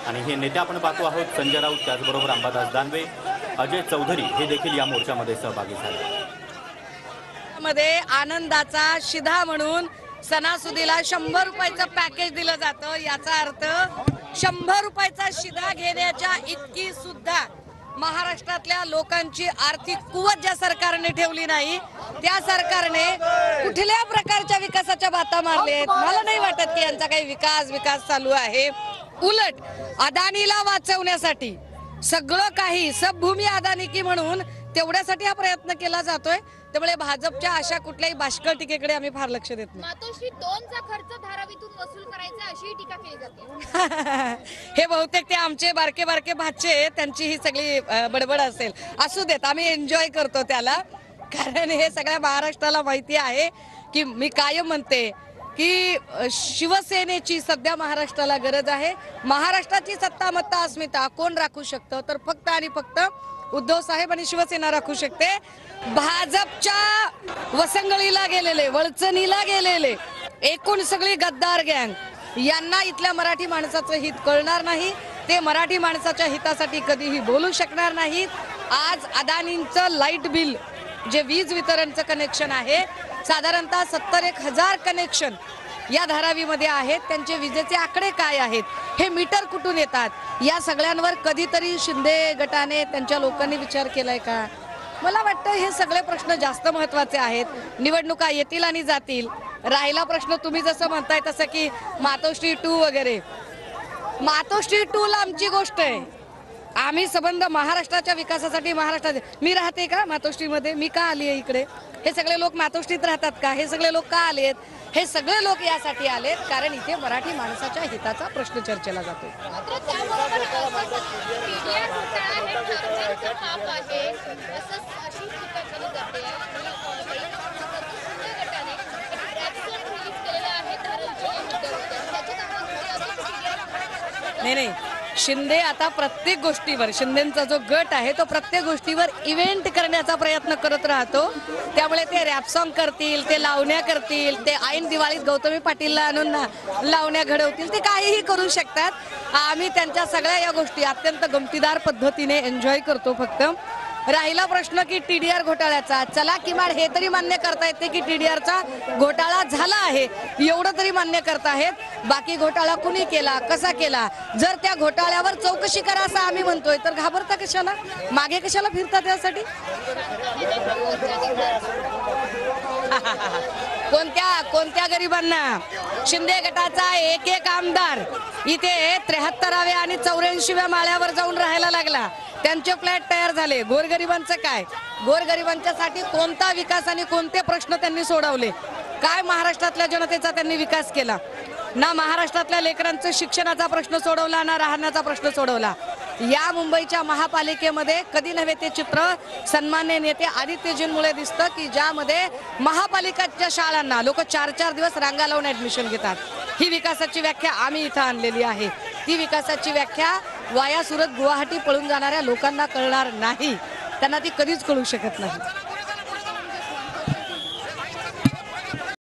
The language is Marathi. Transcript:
आणि हे नेते आपण पाहतो आहोत संजय राऊत, त्याचबरोबर अंबादास दानवे, अजय चौधरी हे देखील या मोर्चामध्ये सहभागी झाले. मध्ये आनंदाचा शिधा म्हणून सणासुदीला 100 रुपयाचं पॅकेज दिलं जातं. याचा अर्थ 100 रुपयाचा शिधा घेण्याच्या इतकी सुद्धा महाराष्ट्रातल्या लोकांची आर्थिक कुवत ज्या सरकारने ठेवली नाही, त्या सरकारने कुठल्या प्रकारच्या विकासाच्या बाता मारलेत. मला नाही वाटत की यांचा काही विकास चालू आहे. उलट अदानीला वाचवण्यासाठी सगळं काही सबभूमी अदानी की म्हणून तेवढ्यासाठी हा प्रयत्न केला जातोय. त्यामुळे भाजपच्या अशा कुठल्याही बाष्कळ टीकेकडे आम्ही फार लक्ष देत नाही. मातोश्री 2चा खर्च धारावीतून वसूल करायचा अशी टीका केली जाते. हे बहुतेक ते आमचे बारके भाचे, त्यांची ही सगळी बडबड असेल. असू देत, आम्ही एन्जॉय करतो त्याला. कारण हे सगळ्या महाराष्ट्राला माहिती आहे की मी कायम म्हणते की शिवसेनेची सध्या महाराष्ट्राला गरज आहे. महाराष्ट्राची सत्तामत्ता अस्मिता कोण राखू शकतं तर फक्त आणि फक्त उद्धव साहेब आणि शिवसेना राखू शकते. भाजपच्या वसंगळीला गेलेले, वळचणीला गेलेले एकूण सगळी गद्दार गँग यांना इथल्या मराठी माणसाचं हित कळणार नाही. ते मराठी माणसाच्या हितासाठी कधीही बोलू शकणार नाहीत. आज अदानींचं लाईट बिल जे वीज वितरणचं कनेक्शन आहे, साधारणतः 70,000 कनेक्शन या धारावीमध्ये आहेत. त्यांचे विजेचे आकडे काय आहेत, हे मीटर कुठून येतात, या सगळ्यांवर कधीतरी शिंदे गटाने त्यांच्या लोकांनी विचार केलाय का? मला वाटतं हे सगळे प्रश्न जास्त महत्त्वाचे आहेत. निवडणुका येतील आणि जातील. राहिला प्रश्न तुम्ही जसं म्हणताय तसं की मातोश्री 2 वगैरे, मातोश्री 2 ला आमची गोष्ट आहे. आम्ही संबंध महाराष्ट्राच्या विकासासाठी, महाराष्ट्रात मी राहते का मातोश्रीमध्ये, मी का आली आहे इकडे? हे सगळे लोक मातोश्रीत राहतात का? हे सगळे लोक का आलेत? हे सगळे लोक यासाठी आलेत कारण इथे मराठी माणसाच्या हिताचा प्रश्न चर्चेला जातो. नाही, शिंदे आता प्रत्येक गोष्टीवर, शिंदेचा जो गट आहे तो प्रत्येक गोष्टीवर इव्हेंट करण्याचा प्रयत्न करत राहतो. त्यामुळे ते रॅप सॉन्ग करतील, ते लावण्या करतील, ते ऐन दिवाळीत गौतमी पाटीलला आणून लावण्या घडवतील, ते काहीही करू शकतात. आम्ही त्यांच्या सगळ्या या गोष्टी अत्यंत गमतीदार पद्धतीने एन्जॉय करतो. फक्त राहिला प्रश्न की TDR घोटाळ्याचा, चला किमान हे तरी मान्य करता येते की TDRचा घोटाळा झाला आहे, एवढं तरी मान्य करतायत. बाकी घोटाळा कुणी केला, कसा केला, जर त्या घोटाळ्यावर चौकशी करा असं आम्ही म्हणतोय तर घाबरता कशाला, मागे कशाला फिरता त्यासाठी? कोणत्या गरिबांना? शिंदे गटाचा एक आमदार इथे 73व्या आणि 84व्या माळ्यावर जाऊन राहायला लागला. त्यांचे फ्लॅट तयार झाले. गोरगरिबांचं काय? गोरगरिबांच्यासाठी कोणता विकास आणि कोणते प्रश्न त्यांनी सोडवले? काय महाराष्ट्रातल्या जनतेचा त्यांनी विकास केला? ना महाराष्ट्रातल्या लेकरांचं शिक्षणाचा प्रश्न सोडवला, ना राहण्याचा प्रश्न सोडवला. या मुंबईच्या महापालिकेमध्ये कधी नव्हे ते चित्र सन्मान्य नेते आदित्यजींमुळे दिसतं की ज्यामध्ये महापालिकेच्या शाळांना लोक 4-4 दिवस रांगा लावून ऍडमिशन घेतात. ही विकासाची व्याख्या आम्ही इथं आणलेली आहे. ती विकासाची व्याख्या वाया सुरत गुवाहाटी पळून जाणाऱ्या लोकांना कळणार नाही. त्यांना ती कधीच कळू शकत नाही.